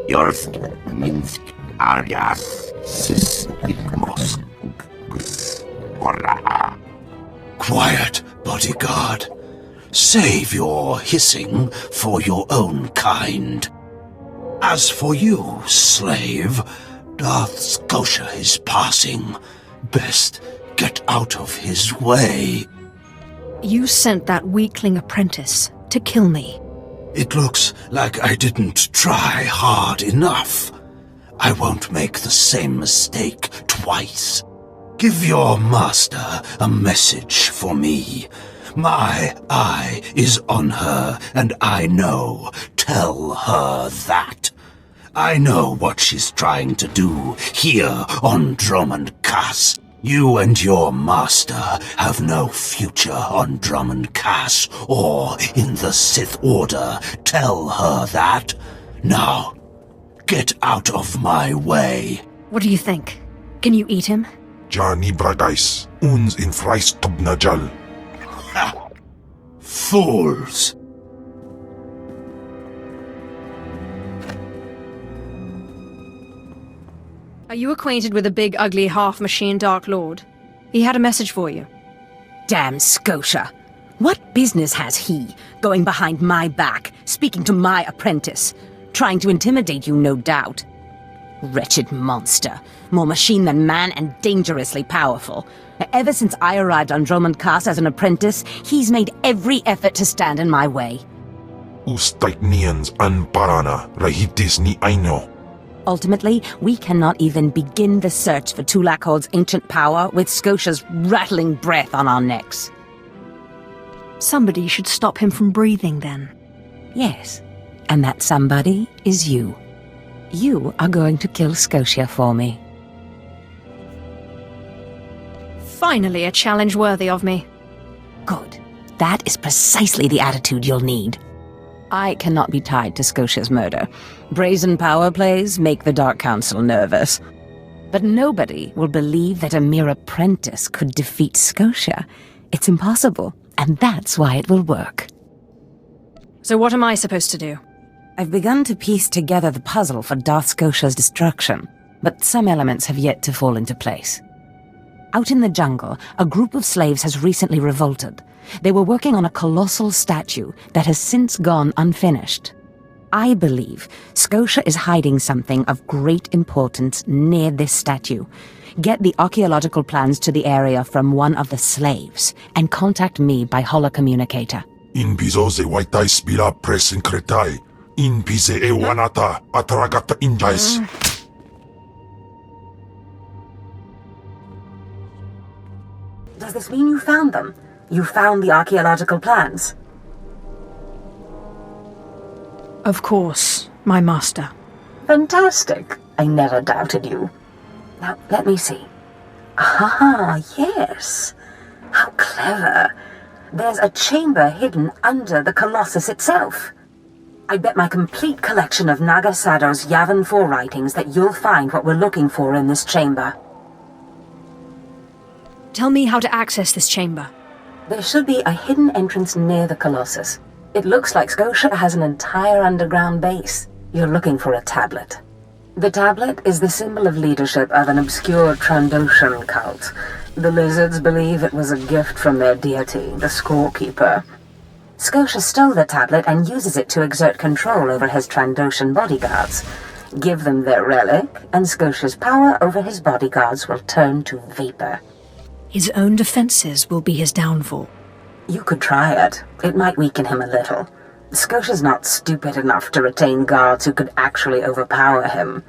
Yours Minsk alias Sismos. Quiet, bodyguard. Save your hissing for your own kind. As for you, slave, Darth Scotia is passing. Best get out of his way. You sent that weakling apprentice to kill me. It looks like I didn't try hard enough. I won't make the same mistake twice. Give your master a message for me. My eye is on her, and I know. Tell her that. I know what she's trying to do here on Dromund Kaas. You and your master have no future on Dromund Kaas or in the Sith Order. Tell her that. Now, get out of my way. What do you think? Can you eat him? Johnny Bradais, uns in Freistobnajal. Ha! Fools! Are you acquainted with the big, ugly, half-machine Dark Lord? He had a message for you. Damn Scotia. What business has he, going behind my back, speaking to my apprentice? Trying to intimidate you, no doubt. Wretched monster. More machine than man and dangerously powerful. Ever since I arrived on Dromund Kaas as an apprentice, he's made every effort to stand in my way. Ustaitnians an parana, rahitis ni aino. Ultimately, we cannot even begin the search for Tulakhod's ancient power with Scotia's rattling breath on our necks. Somebody should stop him from breathing, then. Yes, and that somebody is you. You are going to kill Scotia for me. Finally, a challenge worthy of me. Good. That is precisely the attitude you'll need. I cannot be tied to Scotia's murder. Brazen power plays make the Dark Council nervous. But nobody will believe that a mere apprentice could defeat Scotia. It's impossible, and that's why it will work. So what am I supposed to do? I've begun to piece together the puzzle for Darth Scotia's destruction, but some elements have yet to fall into place. Out in the jungle, a group of slaves has recently revolted. They were working on a colossal statue that has since gone unfinished. I believe Scotia is hiding something of great importance near this statue. Get the archaeological plans to the area from one of the slaves, and contact me by holocommunicator. In piso ze waitai spila presin kretai. In pise e wanata atragata injais. Does this mean you found them? You found the archaeological plans? Of course, my master. Fantastic. I never doubted you. Now, let me see. Ah, yes. How clever. There's a chamber hidden under the Colossus itself. I bet my complete collection of Naga Sado's Yavin 4 writings that you'll find what we're looking for in this chamber. Tell me how to access this chamber. There should be a hidden entrance near the Colossus. It looks like Scotia has an entire underground base. You're looking for a tablet. The tablet is the symbol of leadership of an obscure Trandoshan cult. The lizards believe it was a gift from their deity, the Scorekeeper. Scotia stole the tablet and uses it to exert control over his Trandoshan bodyguards. Give them their relic, and Scotia's power over his bodyguards will turn to vapor. His own defenses will be his downfall. You could try it. It might weaken him a little. Scotia's not stupid enough to retain guards who could actually overpower him.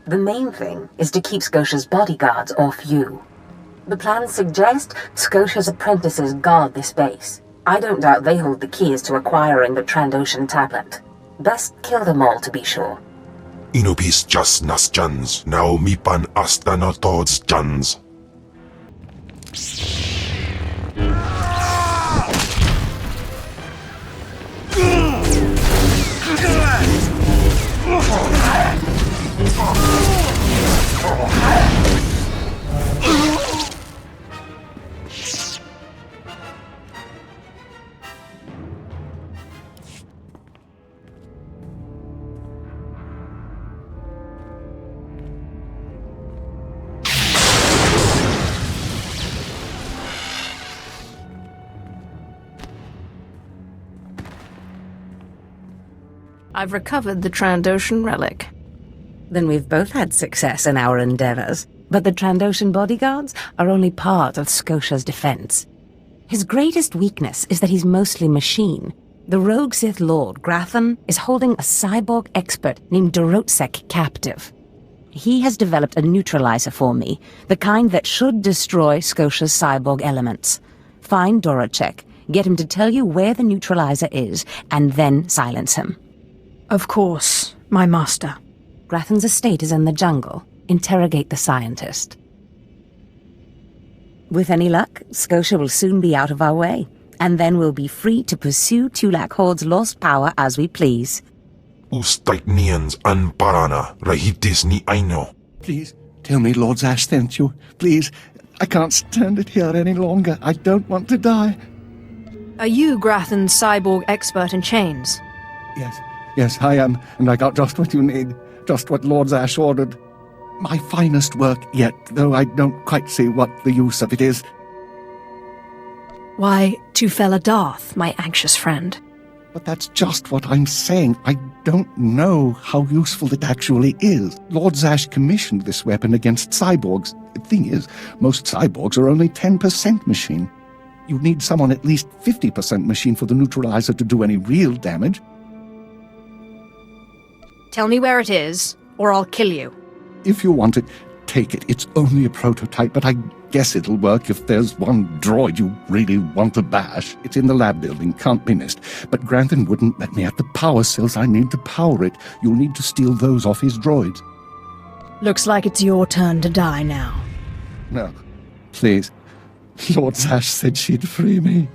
The main thing is to keep Scotia's bodyguards off you. The plans suggest Scotia's apprentices guard this base. I don't doubt they hold the keys to acquiring the Trandoshan tablet. Best kill them all to be sure. Inupis just nas jans, now mipan astana tods jans. I've recovered the Trandoshan relic. Then we've both had success in our endeavors. But the Trandoshan bodyguards are only part of Scotia's defense. His greatest weakness is that he's mostly machine. The rogue Sith Lord, Grathan, is holding a cyborg expert named Dorotsek captive. He has developed a neutralizer for me, the kind that should destroy Scotia's cyborg elements. Find Dorotsek, get him to tell you where the neutralizer is, and then silence him. Of course, my master. Grathan's estate is in the jungle. Interrogate the scientist. With any luck, Scotia will soon be out of our way, and then we'll be free to pursue Tulak Horde's lost power as we please. Ustait nians an parana, rahitis ni aino. Please, tell me Lord Zash sent you. Please, I can't stand it here any longer. I don't want to die. Are you Grathan's cyborg expert in chains? Yes, I am, and I got just what you need. Just what Lord Zash ordered. My finest work yet, though I don't quite see what the use of it is. Why, to fell a Darth, my anxious friend. But that's just what I'm saying. I don't know how useful it actually is. Lord Zash commissioned this weapon against cyborgs. The thing is, most cyborgs are only 10% machine. You need someone at least 50% machine for the neutralizer to do any real damage. Tell me where it is, or I'll kill you. If you want it, take it. It's only a prototype, but I guess it'll work if there's one droid you really want to bash. It's in the lab building, can't be missed. But Grantham wouldn't let me at the power cells I need to power it. You'll need to steal those off his droids. Looks like it's your turn to die now. No, please. Lord Zash said she'd free me.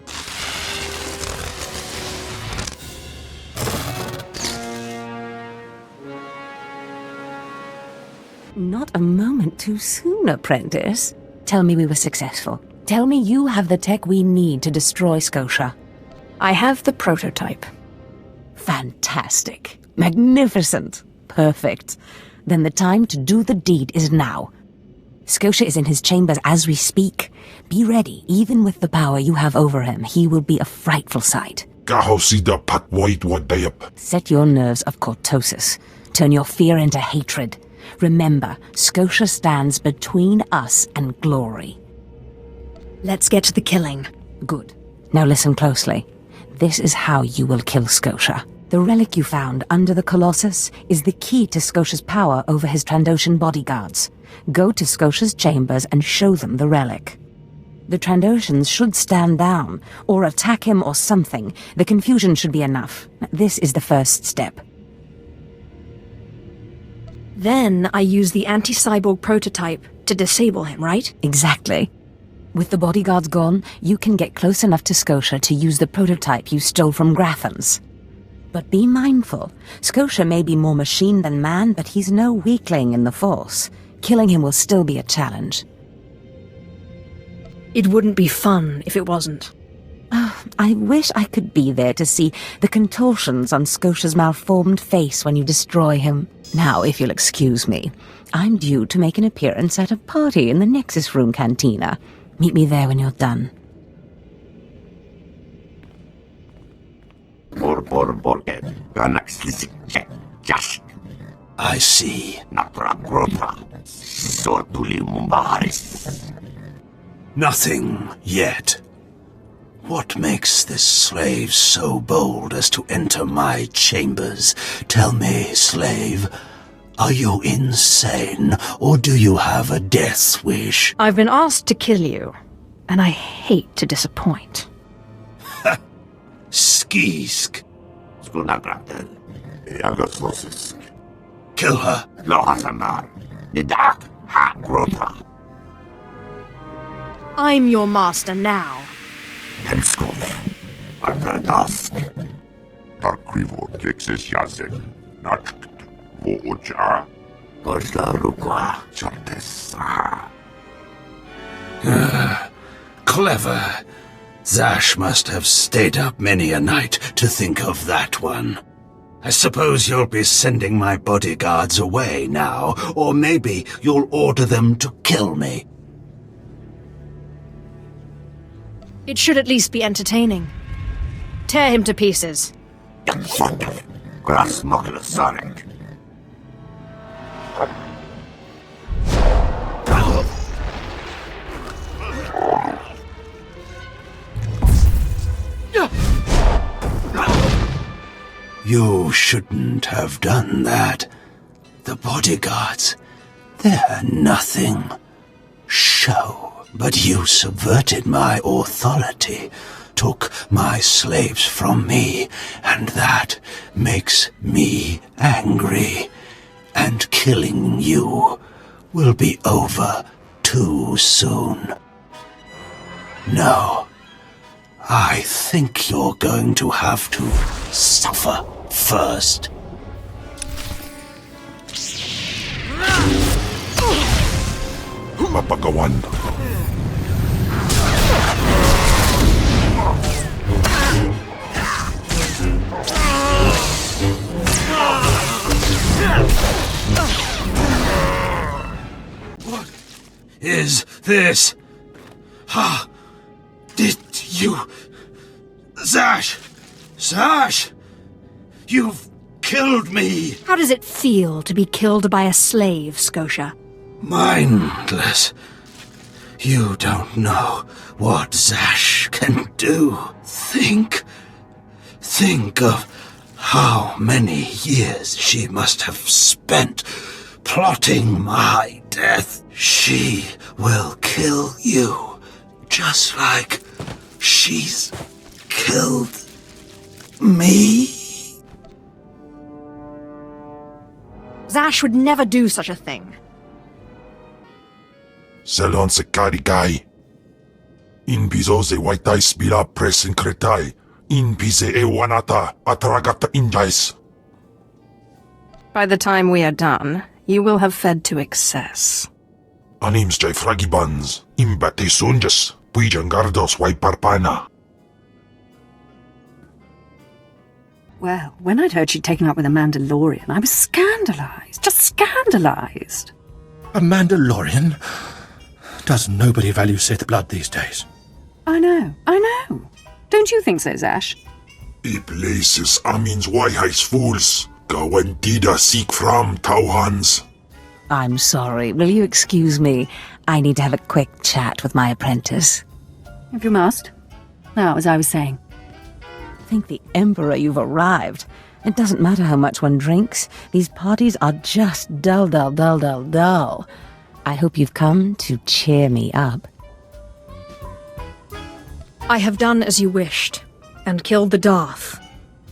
Not a moment too soon, apprentice. Tell me we were successful. Tell me you have the tech we need to destroy Scotia. I have the prototype. Fantastic. Magnificent. Perfect. Then the time to do the deed is now. Scotia is in his chambers as we speak. Be ready. Even with the power you have over him, he will be a frightful sight. Kahosida pat wait wadayap. Set your nerves of cortosis. Turn your fear into hatred. Remember, Scotia stands between us and glory. Let's get to the killing. Good. Now listen closely. This is how you will kill Scotia. The relic you found under the Colossus is the key to Scotia's power over his Trandoshan bodyguards. Go to Scotia's chambers and show them the relic. The Trandoshans should stand down, or attack him or something. The confusion should be enough. This is the first step. Then I use the anti-cyborg prototype to disable him, right? Exactly. With the bodyguards gone, you can get close enough to Scotia to use the prototype you stole from Grathans. But be mindful. Scotia may be more machine than man, but he's no weakling in the Force. Killing him will still be a challenge. It wouldn't be fun if it wasn't. Oh, I wish I could be there to see the contortions on Scotia's malformed face when you destroy him. Now, if you'll excuse me, I'm due to make an appearance at a party in the Nexus Room Cantina. Meet me there when you're done. I see. Nothing yet. What makes this slave so bold as to enter my chambers? Tell me, slave, are you insane, or do you have a death wish? I've been asked to kill you, and I hate to disappoint. Skisk. Kill her. I'm your master now. Clever. Zash must have stayed up many a night to think of that one. I suppose you'll be sending my bodyguards away now, or maybe you'll order them to kill me. It should at least be entertaining. Tear him to pieces. Grasmoklasarek. You shouldn't have done that. The bodyguards, they're nothing. Show. But you subverted my authority, took my slaves from me, and that makes me angry. And killing you will be over too soon. No. I think you're going to have to suffer first. Mapagawan. What is this? Ha! Did you... Zash! Zash! You've killed me! How does it feel to be killed by a slave, Scotia? Mindless. You don't know what Zash can do. Think of how many years she must have spent plotting my death. She will kill you, just like she's killed me. Zash would never do such a thing. Selon se karigai. In bizo ze waitai spila presin kretai. In bize e wanata atragata injais. By the time we are done, you will have fed to excess. Anims jai fragibans. Imbate sunjas. Puijangardos wai parpana. Well, when I'd heard she'd taken up with a Mandalorian, I was scandalized. Just scandalized. A Mandalorian? Does nobody value Sith blood these days? I know. Don't you think so, Zash? I places amins waihais fools. Gawantida seek from Tauhans. I'm sorry. Will you excuse me? I need to have a quick chat with my apprentice. If you must. Now, as I was saying. Thank the Emperor you've arrived. It doesn't matter how much one drinks. These parties are just dull. I hope you've come to cheer me up. I have done as you wished, and killed the Darth.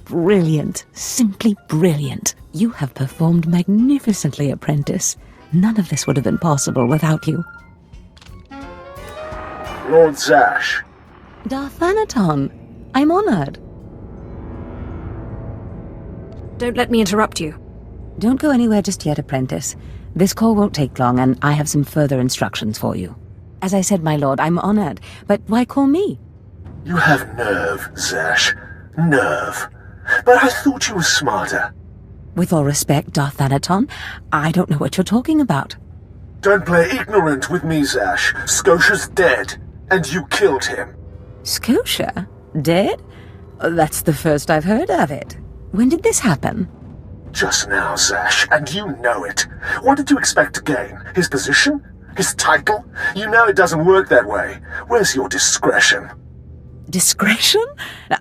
Brilliant. Simply brilliant. You have performed magnificently, apprentice. None of this would have been possible without you. Lord Zash. Darth Anaton, I'm honored. Don't let me interrupt you. Don't go anywhere just yet, apprentice. This call won't take long, and I have some further instructions for you. As I said, my lord, I'm honored, but why call me? You have nerve, Zash. Nerve. But I thought you were smarter. With all respect, Darth Anaton, I don't know what you're talking about. Don't play ignorant with me, Zash. Scotia's dead, and you killed him. Scotia? Dead? That's the first I've heard of it. When did this happen? Just now, Zash, and you know it. What did you expect to gain? His position? His title? You know it doesn't work that way. Where's your discretion? Discretion?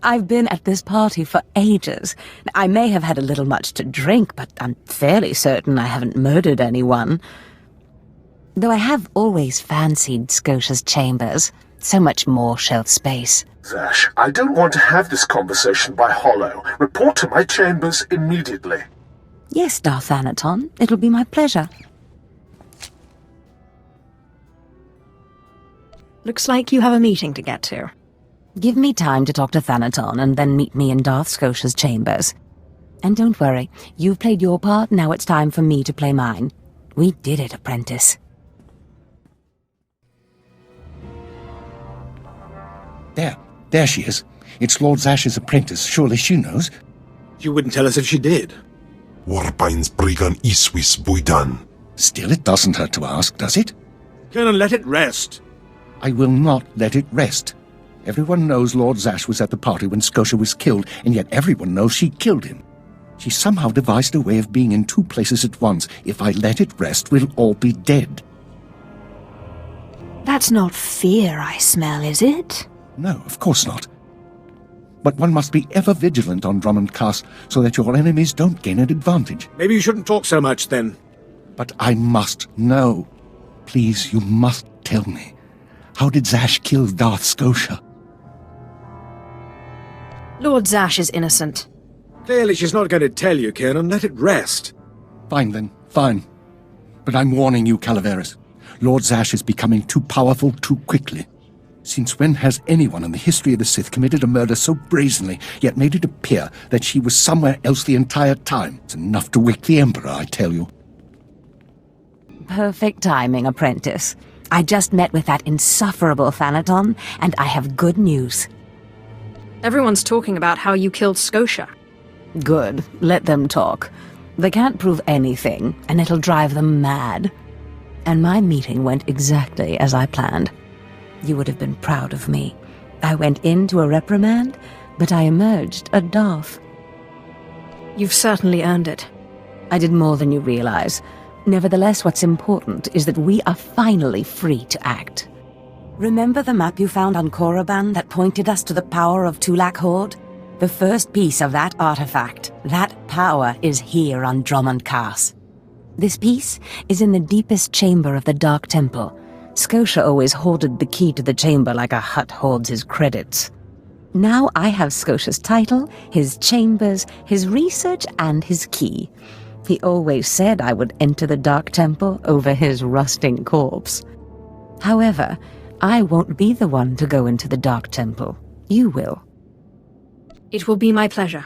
I've been at this party for ages. I may have had a little much to drink, but I'm fairly certain I haven't murdered anyone. Though I have always fancied Scotia's chambers. So much more shelf space. Zash, I don't want to have this conversation by hollow. Report to my chambers immediately. Yes, Darth Anaton. It'll be my pleasure. Looks like you have a meeting to get to. Give me time to talk to Thanaton and then meet me in Darth Scotia's chambers. And don't worry, you've played your part, now it's time for me to play mine. We did it, apprentice. There she is. It's Lord Zash's apprentice. Surely she knows. You wouldn't tell us if she did. Warpines brigan iswis buidan. Still, it doesn't hurt to ask, does it? Colonel, let it rest. I will not let it rest. Everyone knows Lord Zash was at the party when Scotia was killed, and yet everyone knows she killed him. She somehow devised a way of being in two places at once. If I let it rest, we'll all be dead. That's not fear I smell, is it? No, of course not. But one must be ever vigilant on Dromund Kaas so that your enemies don't gain an advantage. Maybe you shouldn't talk so much, then. But I must know. Please, you must tell me. How did Zash kill Darth Scotia? Lord Zash is innocent. Clearly she's not going to tell you, Kiernan. Let it rest. Fine, then. Fine. But I'm warning you, Calaveras. Lord Zash is becoming too powerful too quickly. Since when has anyone in the history of the Sith committed a murder so brazenly, yet made it appear that she was somewhere else the entire time? It's enough to wake the Emperor, I tell you. Perfect timing, apprentice. I just met with that insufferable Thanaton, and I have good news. Everyone's talking about how you killed Scotia. Good. Let them talk. They can't prove anything, and it'll drive them mad. And my meeting went exactly as I planned. You would have been proud of me. I went into a reprimand, but I emerged a Darth. You've certainly earned it. I did more than you realize. Nevertheless, what's important is that we are finally free to act. Remember the map you found on Korriban that pointed us to the power of Tulak Horde? The first piece of that artifact, that power, is here on Dromund Kaas. This piece is in the deepest chamber of the Dark Temple. Scotia always hoarded the key to the chamber like a Hutt hoards his credits. Now I have Scotia's title, his chambers, his research, and his key. He always said I would enter the Dark Temple over his rusting corpse. However, I won't be the one to go into the Dark Temple. You will. It will be my pleasure.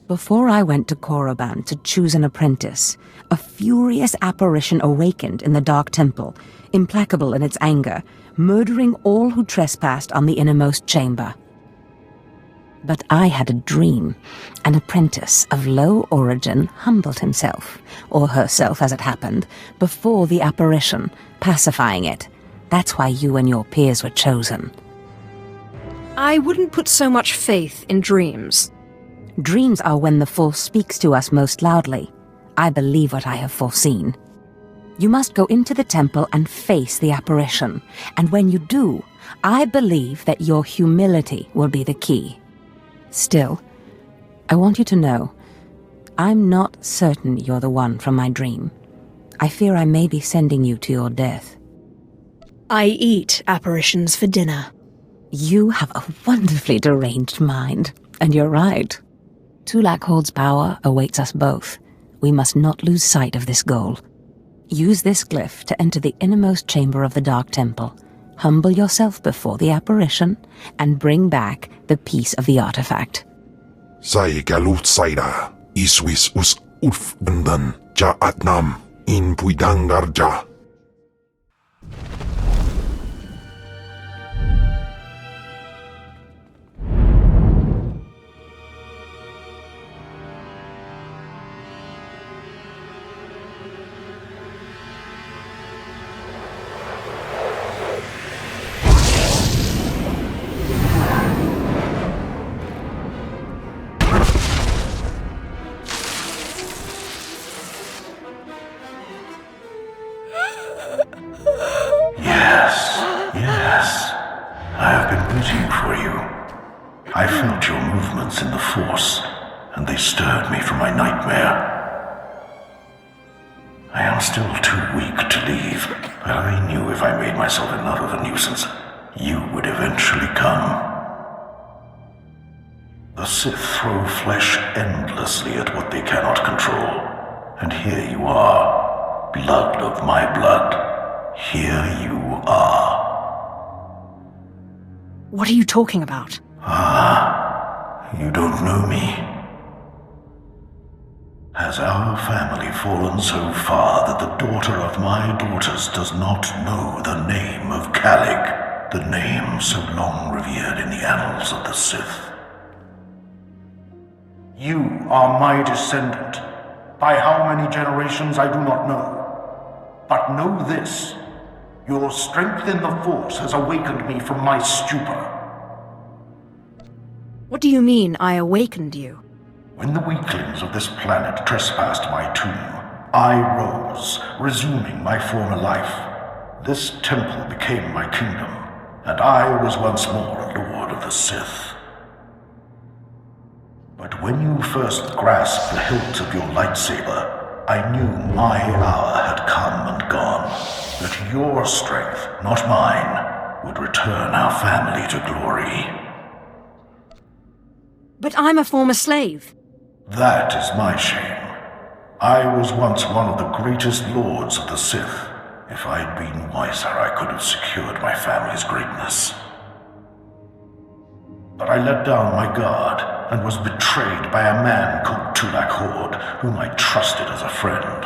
Before I went to Korriban to choose an apprentice, a furious apparition awakened in the Dark Temple, implacable in its anger, murdering all who trespassed on the innermost chamber. But I had a dream. An apprentice of low origin humbled himself, or herself as it happened, before the apparition, pacifying it. That's why you and your peers were chosen. I wouldn't put so much faith in dreams. Dreams are when the Force speaks to us most loudly. I believe what I have foreseen. You must go into the temple and face the apparition, and when you do, I believe that your humility will be the key. Still, I want you to know, I'm not certain you're the one from my dream. I fear I may be sending you to your death. I eat apparitions for dinner. You have a wonderfully deranged mind, and you're right. Tulak Horde's power awaits us both. We must not lose sight of this goal. Use this glyph to enter the innermost chamber of the Dark Temple. Humble yourself before the apparition, and bring back the piece of the artifact. Sai galut saira, iswis us ulf bundan, ja atnam, in puidangarja. Yes. I have been waiting for you. I felt your movements in the Force, and they stirred me from my nightmare. I am still too weak to leave, but I knew if I made myself enough of a nuisance, you would eventually come. The Sith throw flesh endlessly at what they cannot control, and here you are, blood of my blood. Here you are. What are you talking about? You don't know me. Has our family fallen so far that the daughter of my daughters does not know the name of Calig, the name so long revered in the annals of the Sith? You are my descendant. By how many generations I do not know. But know this. Your strength in the Force has awakened me from my stupor. What do you mean, I awakened you? When the weaklings of this planet trespassed my tomb, I rose, resuming my former life. This temple became my kingdom, and I was once more a Lord of the Sith. But when you first grasped the hilt of your lightsaber, I knew my hour had come and gone, that your strength, not mine, would return our family to glory. But I'm a former slave. That is my shame. I was once one of the greatest lords of the Sith. If I had been wiser, I could have secured my family's greatness. But I let down my guard and was betrayed by a man called Tulak Hord, whom I trusted as a friend.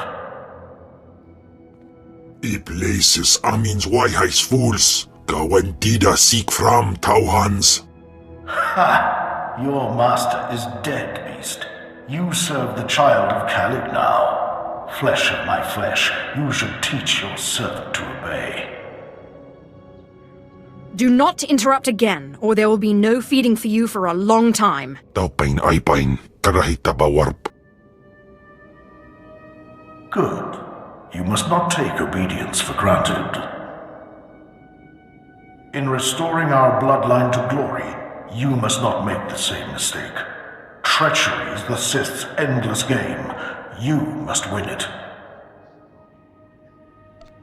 I places Amin's Waiheis fools. Gawantida seek from Tauhans. Ha! Your master is dead, beast. You serve the child of Khalid now. Flesh of my flesh, you should teach your servant to obey. Do not interrupt again, or there will be no feeding for you for a long time. Taupain aipain, karahita bawarp. Good. You must not take obedience for granted. In restoring our bloodline to glory, you must not make the same mistake. Treachery is the Sith's endless game. You must win it.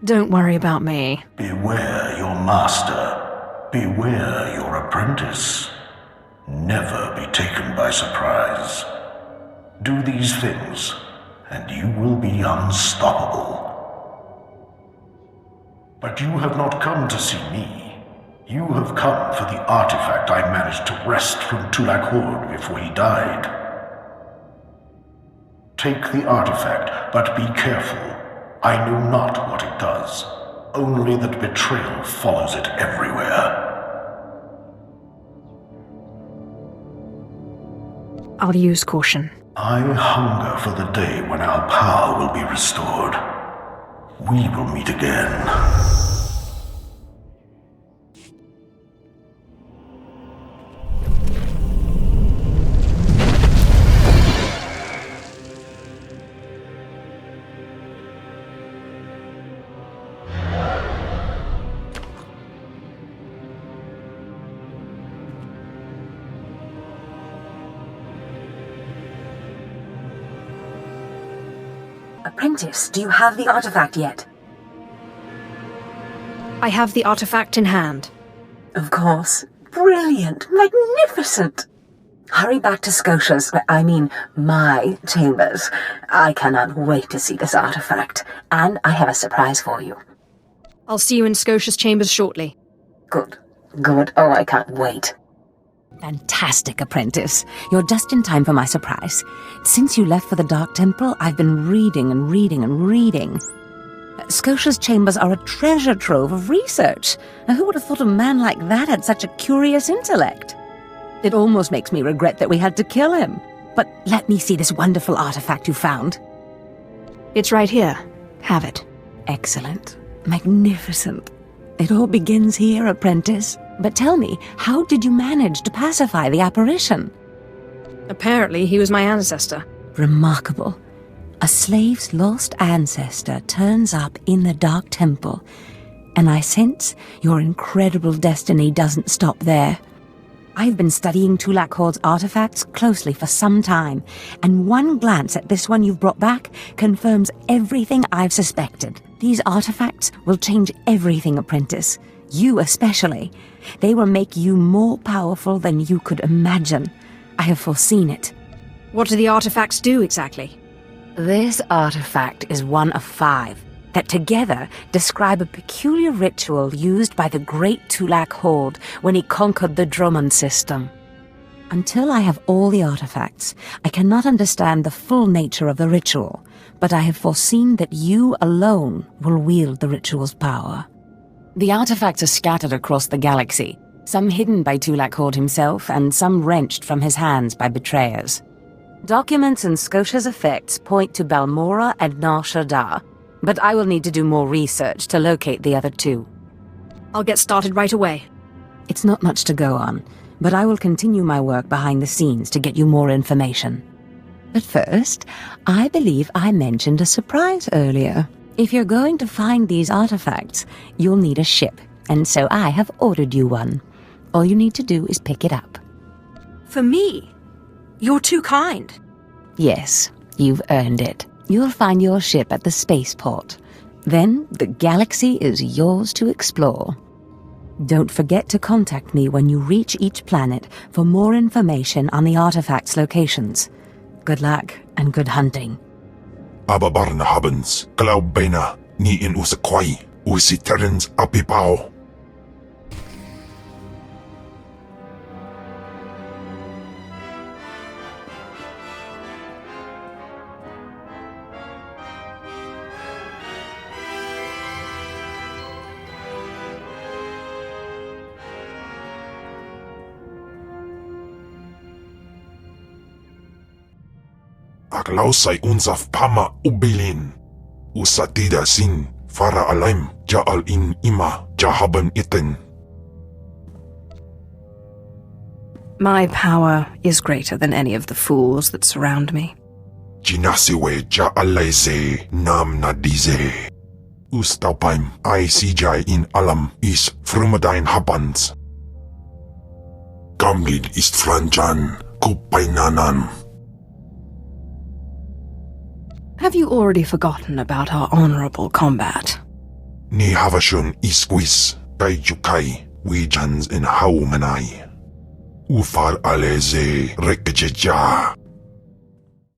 Don't worry about me. Beware your master. Beware your apprentice. Never be taken by surprise. Do these things, and you will be unstoppable. But you have not come to see me. You have come for the artifact I managed to wrest from Tulak Hord before he died. Take the artifact, but be careful. I know not what it does, only that betrayal follows it everywhere. I'll use caution. I hunger for the day when our power will be restored. We will meet again. Apprentice, do you have the artifact yet? I have the artifact in hand. Of course. Brilliant. Magnificent. Hurry back to Scotia's, my chambers. I cannot wait to see this artifact. And I have a surprise for you. I'll see you in Scotia's chambers shortly. Good. Good. Oh, I can't wait. Fantastic, apprentice. You're just in time for my surprise. Since you left for the Dark Temple, I've been reading and reading and reading. Scotia's chambers are a treasure trove of research. Now, who would have thought a man like that had such a curious intellect? It almost makes me regret that we had to kill him. But let me see this wonderful artifact you found. It's right here. Have it. Excellent. Magnificent. It all begins here, apprentice. But tell me, how did you manage to pacify the apparition? Apparently, he was my ancestor. Remarkable. A slave's lost ancestor turns up in the Dark Temple, and I sense your incredible destiny doesn't stop there. I've been studying Tulak Hord's artifacts closely for some time, and one glance at this one you've brought back confirms everything I've suspected. These artifacts will change everything, apprentice. You especially. They will make you more powerful than you could imagine. I have foreseen it. What do the artifacts do exactly? This artifact is one of 5 that together describe a peculiar ritual used by the great Tulak Hord when he conquered the Dromund system. Until I have all the artifacts, I cannot understand the full nature of the ritual, but I have foreseen that you alone will wield the ritual's power. The artifacts are scattered across the galaxy, some hidden by Tulak Hord himself and some wrenched from his hands by betrayers. Documents and Scotia's effects point to Balmora and Nar Shaddaa, but I will need to do more research to locate the other 2. I'll get started right away. It's not much to go on. but I will continue my work behind the scenes to get you more information. But first, I believe I mentioned a surprise earlier. If you're going to find these artifacts, you'll need a ship, and so I have ordered you one. All you need to do is pick it up. For me? You're too kind. Yes, you've earned it. You'll find your ship at the spaceport. Then the galaxy is yours to explore. Don't forget to contact me when you reach each planet for more information on the artifacts' locations. Good luck and good hunting. Ababarna habens, Glaubena, ni in usakwai, usiterens apipao. Aklausay unsaf pama ubilin. Usatida sin, fara alaim, jaal in ima, jahaban iten. My power is greater than any of the fools that surround me. Jinasiwe jaalaize, nam nadize. Ustaupaim, ay sijay in alam is frumadain habans. Gamlid ist franjan, kupainanan. Have you already forgotten about our honorable combat? Ni havashun isquis, kaijukai, wijans in haumanai. Ufar aleze rekejeja.